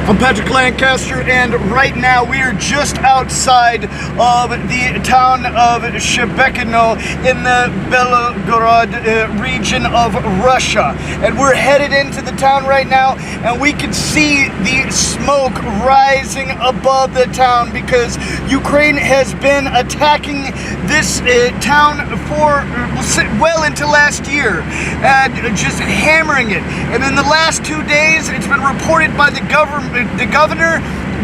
I'm Patrick Lancaster, and right now we are just outside of the town of Shebekino in the Belgorod region of Russia. And we're headed into the town right now, and we can see the smoke rising above the town because Ukraine has been attacking this town for well into last year and just hammering it. And in the last 2 days, it's been reported by the governor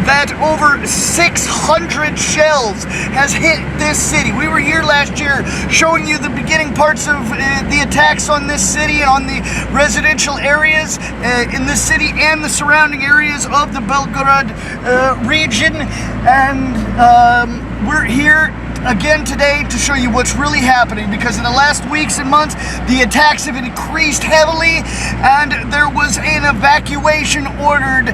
that over 600 shells has hit this city. We were here last year showing you the beginning parts of the attacks on this city and on the residential areas in this city and the surrounding areas of the Belgorod region. And we're here again today to show you what's really happening, because in the last weeks and months the attacks have increased heavily, and there was an evacuation ordered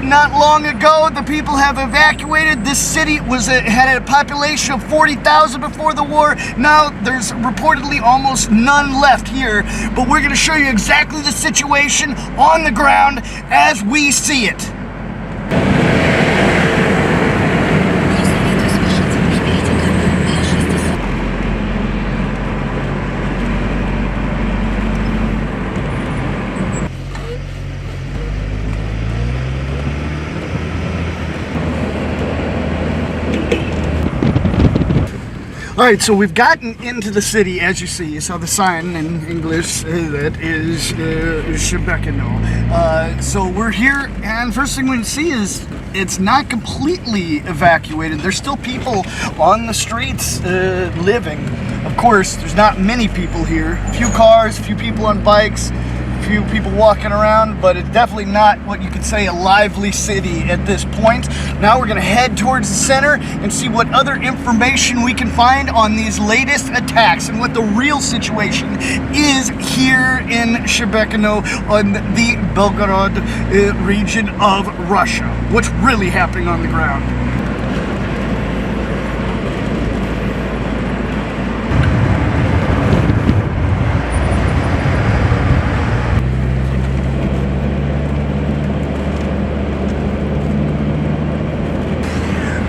not long ago. The people have evacuated. This city had a population of 40,000 before the war. Now there's reportedly almost none left here, but we're going to show you exactly the situation on the ground as we see it. Alright, so we've gotten into the city, as you see. You saw the sign in English that is Shebekino. So we're here, and first thing we can see is it's not completely evacuated. There's still people on the streets living. Of course, there's not many people here. A few cars, a few people on bikes, a few people walking around, but it's definitely not what you could say a lively city at this point. Now we're going to head towards the center and see what other information we can find on these latest attacks and what the real situation is here in Shebekino on the Belgorod region of Russia. What's really happening on the ground.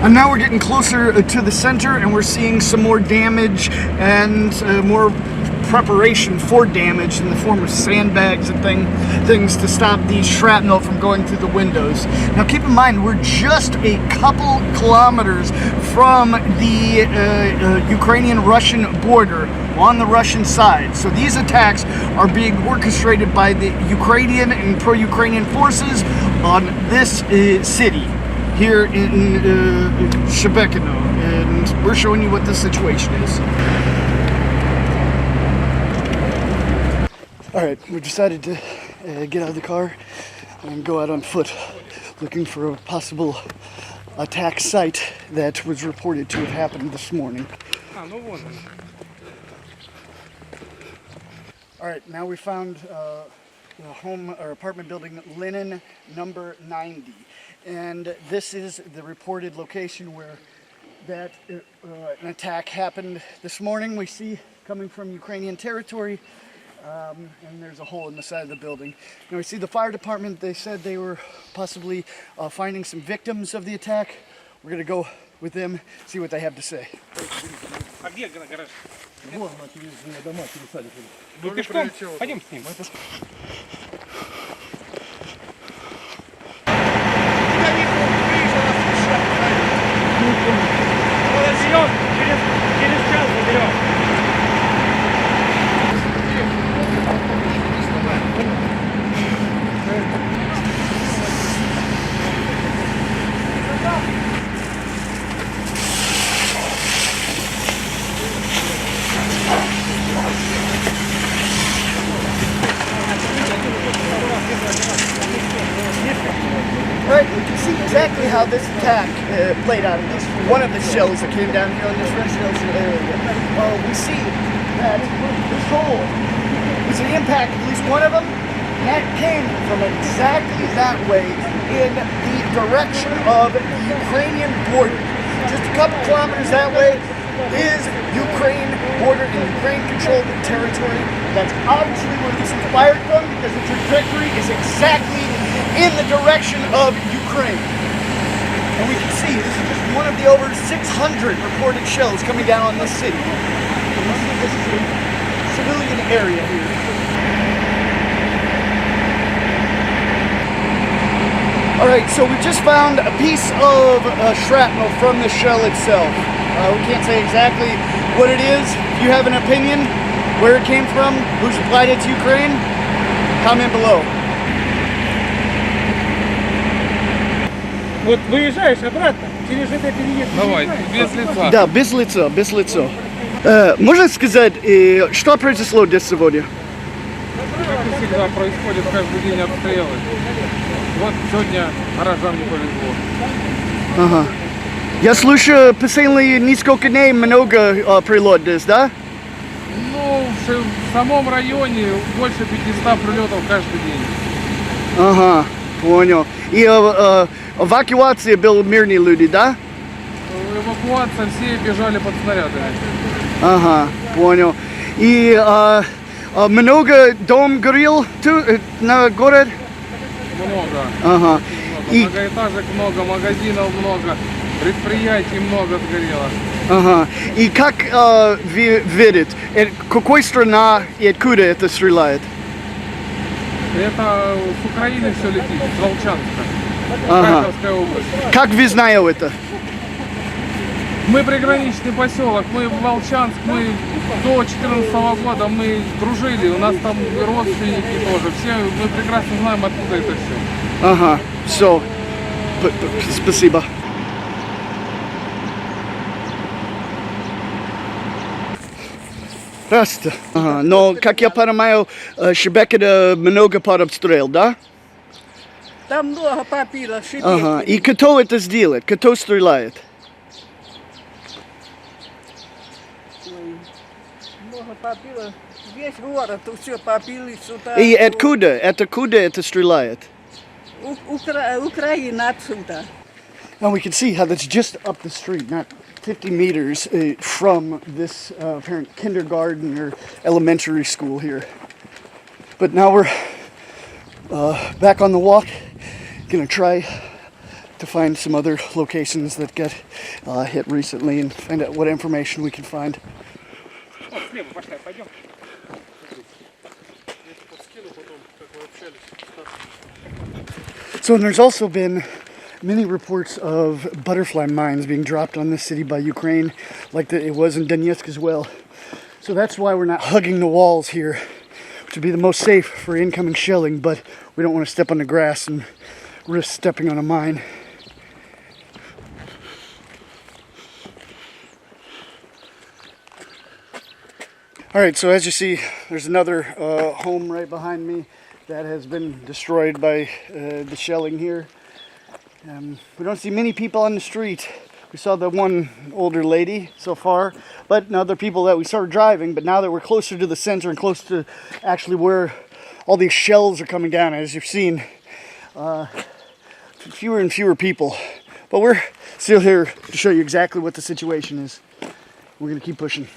And now we're getting closer to the center, and we're seeing some more damage and more preparation for damage in the form of sandbags and things to stop the shrapnel from going through the windows. Now keep in mind, we're just a couple kilometers from the Ukrainian-Russian border on the Russian side. So these attacks are being orchestrated by the Ukrainian and pro-Ukrainian forces on this city here in Shebekino, and we're showing you what the situation is. Alright, we decided to get out of the car and go out on foot looking for a possible attack site that was reported to have happened this morning. Alright, now we found the home or apartment building Linen number 90. And this is the reported location where that an attack happened this morning. We see coming from Ukrainian territory, and there's a hole in the side of the building. Now we see the fire department. They said they were possibly finding some victims of the attack. We're going to go with them, see what they have to say. Через час заберем. Alright, we can see exactly how this attack played out. At least one of the shells that came down here on this residential area. We see that this hole was the impact of at least one of them, and that came from exactly that way in the direction of the Ukrainian border. Just a couple kilometers that way is Ukraine border and Ukraine-controlled territory. That's obviously where this was fired from, because the trajectory is exactly in the direction of Ukraine. Ukraine. And we can see this is just one of the over 600 reported shells coming down on this city. And you see this is a civilian area here. Alright, so we just found a piece of shrapnel from the shell itself. We can't say exactly what it is. If you have an opinion, where it came from, who supplied it to Ukraine, comment below. Вот выезжаешь обратно, через это переедешь. Давай, без лица. Да, без лица, без лица. Можно сказать, что произошло здесь сегодня? Как и всегда происходит каждый день обстрелы. Вот сегодня горожан не повезло. Ага. Я слышу, последние несколько дней много прилетов здесь, да? Ну, в самом районе больше 500 прилетов каждый день. Ага, понял. И эвакуация была мирные люди, да? Эвакуация, все бежали под снарядами. Ага, понял. И много дом горел на город? Много. Ага. И, Многоэтажек много, магазинов много, предприятий много сгорело. ага. И как видит, какой страна и откуда это стреляет? Это с Украины все летит, с Волчанска, Ага. Харьковская область. Как вы знаете это? Мы приграничный поселок, мы в Волчанск, мы до 2014 года мы дружили, у нас там родственники тоже, все, мы прекрасно знаем, откуда это все. Ага, все. Спасибо. Здравствуйте. Ага, но, как я понимаю, Шебекино много под обстрел, да? Там много попило, Шебекино. Ага. И кто это сделает? Кто стреляет? Много попило. Весь город все попили сюда. И откуда? Откуда это стреляет? Украина отсюда. Now we can see how that's just up the street, not 50 meters from this apparent kindergarten or elementary school here. But now we're back on the walk. Gonna try to find some other locations that get hit recently and find out what information we can find. So there's also been many reports of butterfly mines being dropped on this city by Ukraine, like it was in Donetsk as well. So that's why we're not hugging the walls here, which would be the most safe for incoming shelling, but we don't want to step on the grass and risk stepping on a mine. All right, so as you see, there's another home right behind me that has been destroyed by the shelling here. We don't see many people on the street. We saw the one older lady so far, but other people that we started driving, but now that we're closer to the center and close to actually where all these shells are coming down, as you've seen, fewer and fewer people. But we're still here to show you exactly what the situation is. We're going to keep pushing.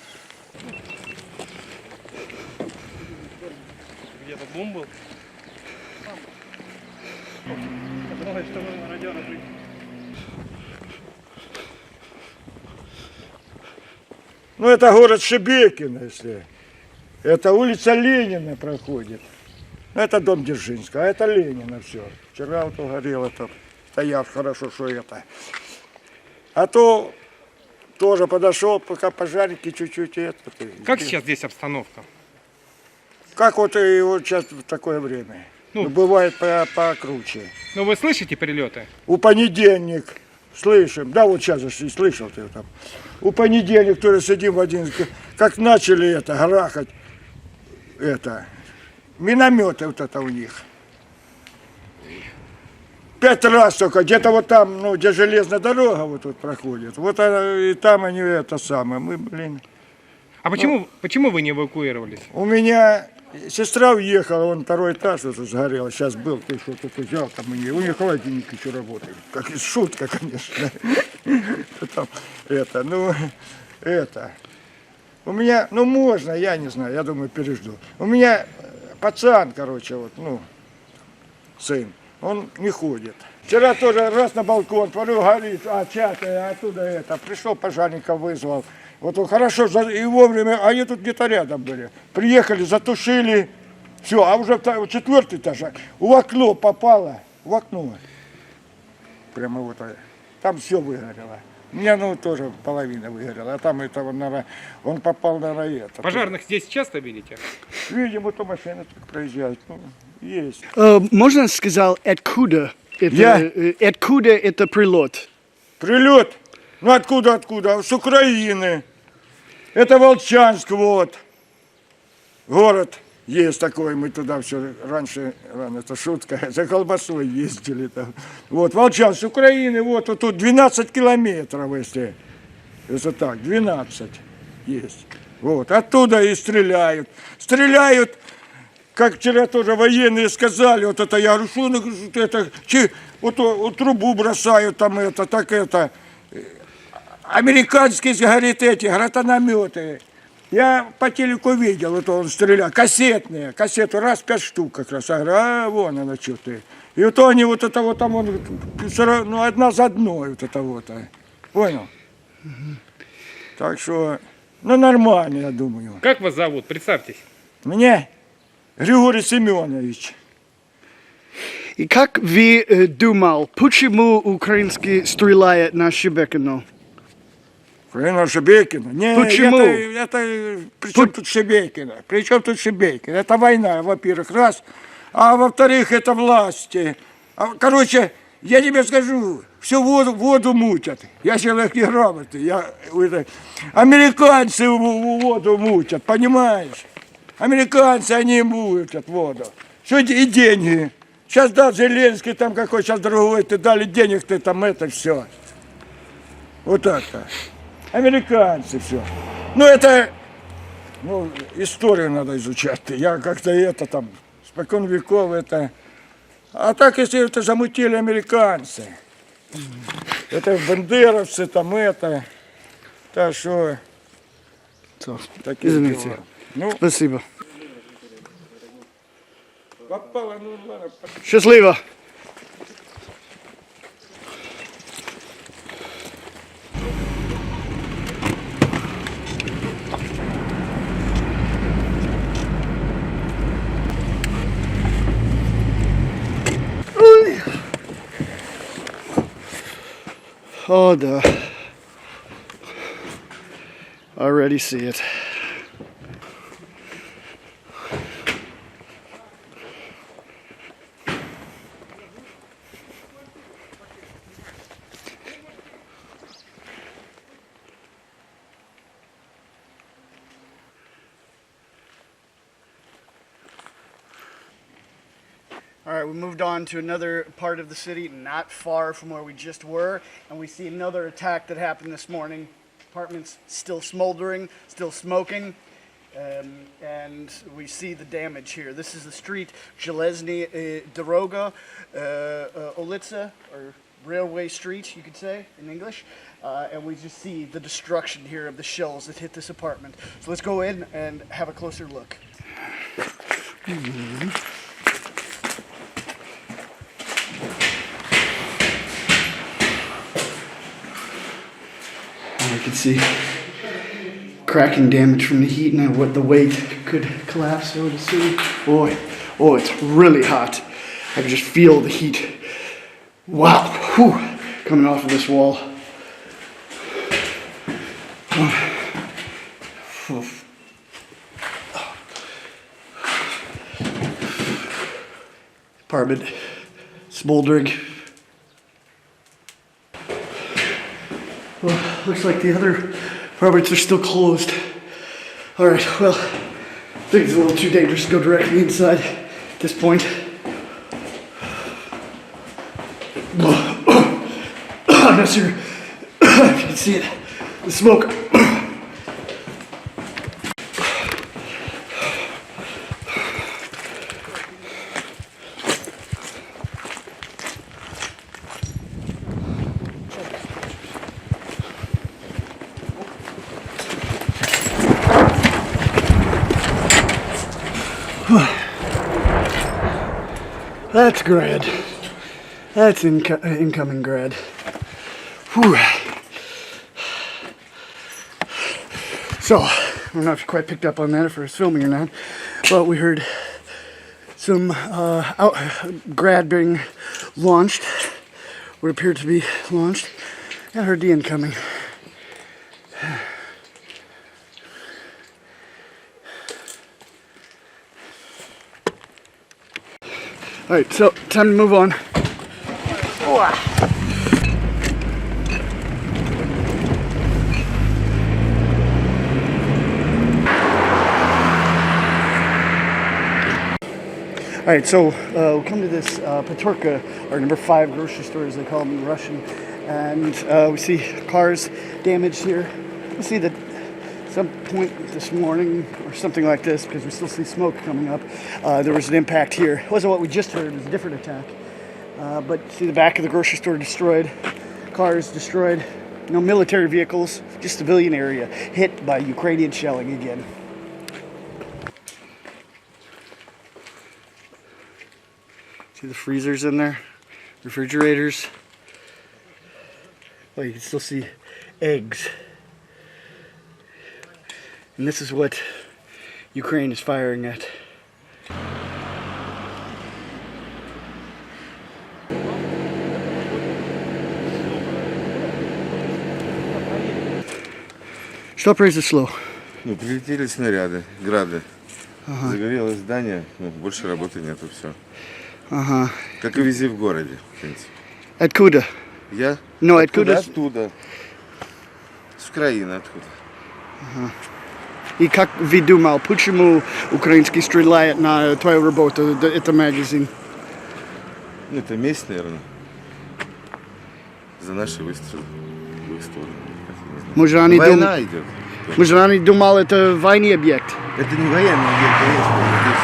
Где-то бум был. Ну, это город Шебекино, если. Это улица Ленина проходит. Ну, это дом Дзержинского, а это Ленина все. Вчера вот горело, это я хорошо, что это. А то тоже подошел, пока пожарники чуть-чуть это. Как сейчас здесь обстановка? Как вот и вот сейчас в такое время. Ну, бывает покруче. Ну вы слышите перелеты? У понедельник слышим, да, вот сейчас же слышал ты там. У понедельник тоже сидим в один, как начали это грахать, это минометы вот это у них. 5 раз только, где-то вот там, ну, где железная дорога вот тут проходит, вот и там они это самое, мы, блин. А почему вы не эвакуировались? У меня сестра уехала, вон 2-й этаж вот сгорел, сейчас был, ты что тут взял, там у нее холодильник еще работает, как шутка, конечно. Там, это, ну, это. У меня, ну, можно, я не знаю, я думаю, пережду. У меня пацан, короче, вот, ну, сын, он не ходит. Вчера тоже раз на балкон, смотрю, горит, оттуда это. Пришел, пожарника вызвал. Вот он хорошо, и вовремя, они тут где-то рядом были. Приехали, затушили, все, а уже 4-й этаж, в окно попало, в окно. Прямо вот, там все выгорело. У меня, тоже половина выгорела, а там это, он попал на это. Пожарных здесь часто видите? Видим, вот машина так проезжает, есть. Можно сказать, откуда это прилет? Прилет? Ну откуда? С Украины. Это Волчанск, вот. Город есть такой, мы туда все раньше, это шутка, за колбасой ездили там. Вот, Волчанск, с Украины, вот тут 12 километров, если так, 12 есть. Вот, оттуда и стреляют. Стреляют, как вчера тоже военные сказали, вот это, я говорю, что это, вот трубу бросают там это, так это. Американские, говорит, эти гранатометы. Я по телеку видел, вот он стрелял, кассеты, раз 5 штук как раз. Я говорю, вон она что ты. И вот они вот это вот там, одна за одной вот это вот. Понял? Так что, нормально, я думаю. Как вас зовут? Представьтесь. Меня Григорий Семенович. И как вы думал, почему украинские стреляют на Шебекино? Украина Шебекино? Не, почему? При чем тут Шебекино? При чем тут Шебекино? Это война, во-первых, раз. А во-вторых, это власти. Короче, я тебе скажу, всю воду мутят. Я человек неграмотный. Американцы воду мутят, понимаешь? Американцы, они мутят воду. Все и деньги. Сейчас, да, Зеленский там какой, сейчас другой, ты дали денег, ты там это все. Вот так-то. Американцы все. Историю надо изучать. Я как-то это там, спокон веков это. А так, если это замутили американцы. Это бандеровцы там это. Так что... Извините. Спасибо. Попало, Счастливо. Oh, да. Already see it. All right, we moved on to another part of the city, not far from where we just were, and we see another attack that happened this morning. Apartments still smoldering, still smoking, and we see the damage here. This is the street Железная дорога, Улица, or Railway Street, you could say in English, and we just see the destruction here of the shells that hit this apartment. So let's go in and have a closer look. I can see cracking damage from the heat and what the weight could collapse over the city. Boy, oh, it's really hot. I can just feel the heat. Wow, whew, coming off of this wall. Apartment smoldering. Well, looks like the other apartments are still closed. All right, well, I think it's a little too dangerous to go directly inside at this point. I'm not sure if you can see it, the smoke. That's grand. That's incoming grad. Whew. So, I don't know if you quite picked up on that, if it was filming or not, but we heard some grad being launched, what appeared to be launched. I heard the incoming. Alright, so time to move on. Alright, so we come to this Petorka, or number 5 grocery store as they call them in Russian, and we see cars damaged here. We see that at some point this morning, or something like this, because we still see smoke coming up, there was an impact here. It wasn't what we just heard, it was a different attack. But see the back of the grocery store destroyed, cars destroyed, no military vehicles, just civilian area hit by Ukrainian shelling again. See the freezers in there, refrigerators. Oh, you can still see eggs. And this is what Ukraine is firing at. Что произошло? Ну, прилетели снаряды, грады. Загорелось здание, ну, больше работы нету, все. Ага. Как и везде в городе, в принципе. Откуда? Я? Ну, откуда? Оттуда. С Украины, откуда. И как вы думал, почему украинский стреляет на твою работу, это магазин? Ну, это месть, наверное. За наши выстрелы в их сторону. Может, они Война идет. Может, они думали, это военный объект? Это не военный объект, здесь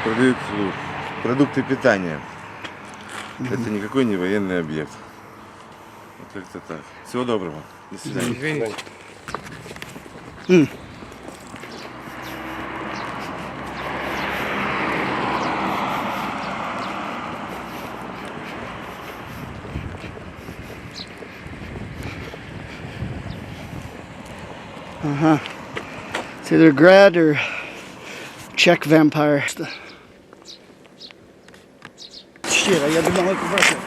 продают продукты питания. Это никакой не военный объект. Вот как-то так. Всего доброго. До свидания. Извините. It's either grad or Czech vampire. Shit, я думал, это Russia.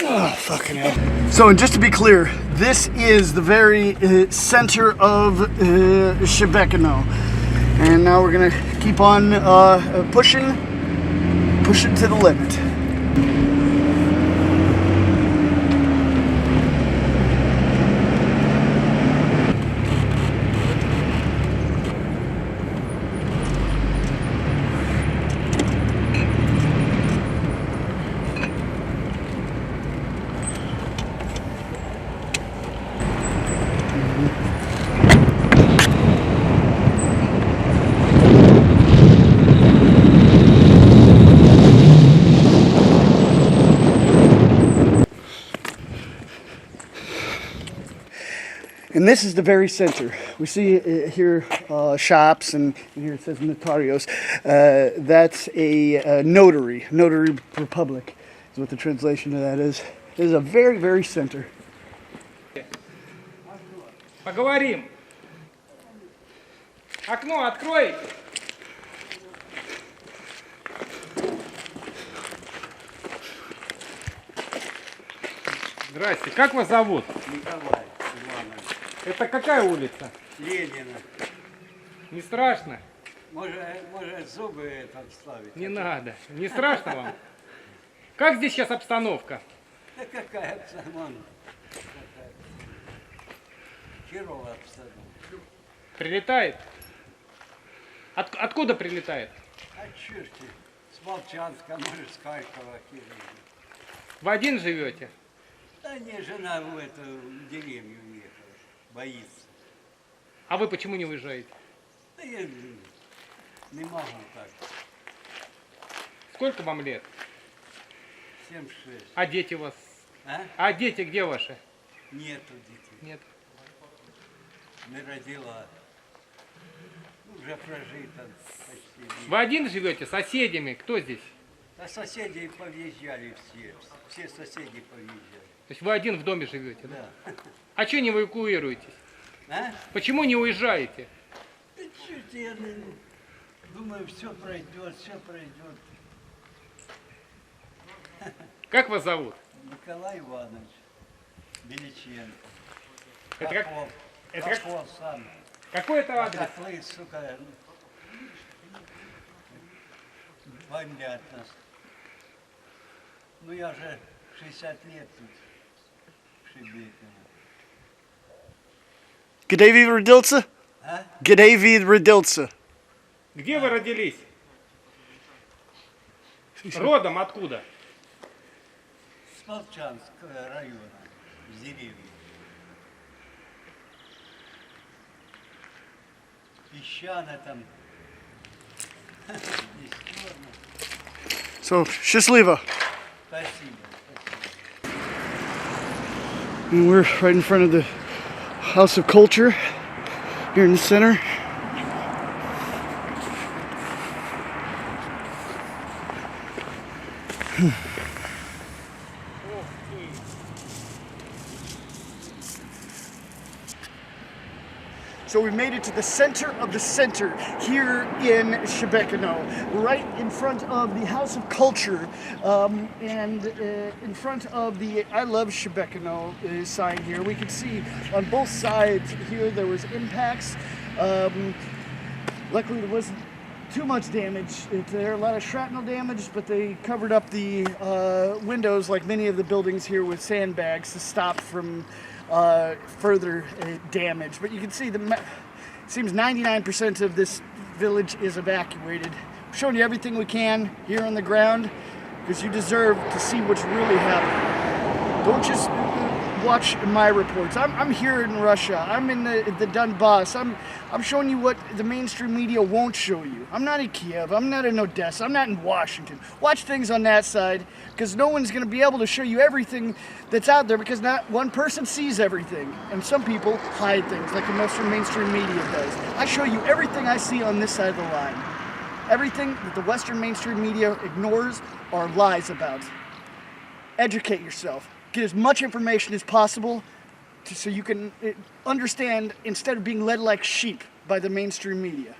Oh, fucking hell. So, and just to be clear, this is the very center of Shebekino. And now we're gonna keep on pushing to the limit. And this is the very center. We see here shops, and here it says notarios. That's a notary. Notary Republic is what the translation of that is. It is a very, very center. Поговорим. Окно открой. Здрасте. Как вас зовут? Николай Иванович. Это какая улица? Ленина. Не страшно? Может зубы это вставить? Не надо. Не страшно вам? Как здесь сейчас обстановка? Да какая обстановка? Херовая обстановка. Прилетает? Откуда прилетает? А черти, с Волчанска, может, с Харькова. Вы один живете? Да не, жена в эту деревню уехала, боится. А вы почему не уезжаете? Да я не могу так. Сколько вам лет? 7-6. А дети у вас? А? А дети где ваши? Нету детей. Нет. Не родила. Ну, уже прожита почти. Вы один живете? С соседями? Кто здесь? А соседи повъезжали все. Все соседи повъезжали. То есть вы один в доме живете, да? Да. А что не эвакуируетесь? А? Почему не уезжаете? Да чуть я думаю, все пройдет, все пройдет. Как вас зовут? Николай Иванович Беличенко. Это как- Попов. это как- Попов сам. Какой это адрес? Как вы, сука, бомбят нас. Ну я же 60 лет тут в Шебекино. Где вы родился? А? Где вы родился? Где вы родились? Родом откуда? С Молчанского района, с деревни. Песчано там. Нестерно. So, счастливо. Спасибо. And we're right in front of the House of Culture here in the center. So we made it to the center of the center here in Shebekino, right in front of the House of Culture, and in front of the I Love Shebekino sign here. We can see on both sides here there was impacts. Luckily there wasn't too much damage. There are a lot of shrapnel damage, but they covered up the windows like many of the buildings here with sandbags to stop from further damage. But you can see it seems 99% of this village is evacuated. I'm showing you everything we can here on the ground because you deserve to see what's really happening. Don't just watch my reports. I'm here in Russia. I'm in the Donbass. I'm showing you what the mainstream media won't show you. I'm not in Kiev. I'm not in Odessa. I'm not in Washington. Watch things on that side because no one's going to be able to show you everything that's out there because not one person sees everything. And some people hide things like the mainstream media does. I show you everything I see on this side of the line. Everything that the Western mainstream media ignores or lies about. Educate yourself. Get as much information as possible so you can understand instead of being led like sheep by the mainstream media.